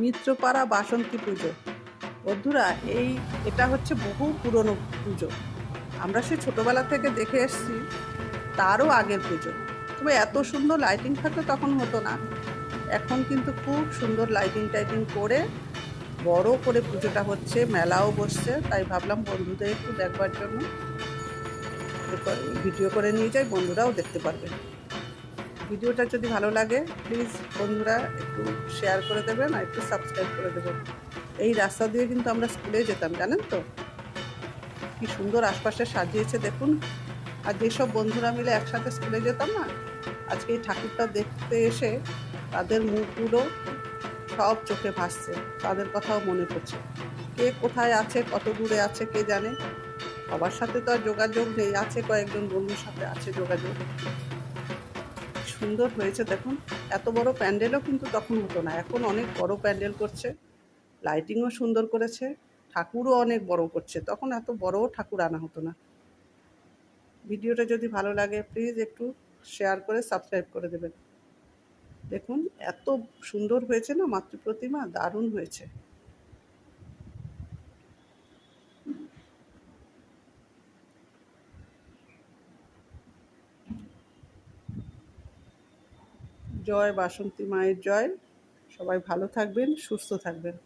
মিত্রপাড়া বাসন্তী পুজো। বন্ধুরা, এটা হচ্ছে বহু পুরনো পুজো। আমরা সেই ছোটবেলা থেকে দেখে এসেছি, তারও আগের পুজো। তবে এত সুন্দর লাইটিং থাকলে তখন হতো না। এখন কিন্তু খুব সুন্দর লাইটিং টাইটিং করে বড় করে পুজোটা হচ্ছে, মেলাও বসছে। তাই ভাবলাম বন্ধুদের একটু দেখবার জন্য ভিডিও করে নিয়ে যাই, বন্ধুরাও দেখতে পারবে। ভিডিওটা যদি ভালো লাগে প্লিজ বন্ধুরা একটু শেয়ার করে দেবেন আর একটু সাবস্ক্রাইব করে দেবেন। এই রাস্তা দিয়ে কিন্তু আমরা স্কুলে যেতাম, জানেন তো? কি সুন্দর আশপাশে সাজিয়েছে দেখুন। আর যেসব বন্ধুরা মিলে একসাথে স্কুলে যেতাম না, আজকে এই ঠাকুরটা দেখতে এসে তাদের মুখগুলো সব চোখে ভাসছে, তাদের কথাও মনে পড়ছে। কে কোথায় আছে, কত দূরে আছে কে জানে। সবার সাথে তো আর যোগাযোগ নেই, আছে কয়েকজন বন্ধুর সাথে আছে যোগাযোগ। সুন্দর হয়েছে দেখুন। এত বড় প্যান্ডেলও কিন্তু তখন হতো না, এখন অনেক বড় প্যান্ডেল করছে, লাইটিংও সুন্দর করেছে, ঠাকুরও অনেক বড় করছে। তখন এত বড় ঠাকুর আনা হতো না। ভিডিওটা যদি ভালো লাগে প্লিজ একটু শেয়ার করে সাবস্ক্রাইব করে দেবেন। দেখুন এত সুন্দর হয়েছে না মাতৃ প্রতিমা, দারুণ হয়েছে। জয় বাসন্তী মায়ের জয়। সবাই ভালো থাকবেন, সুস্থ থাকবেন।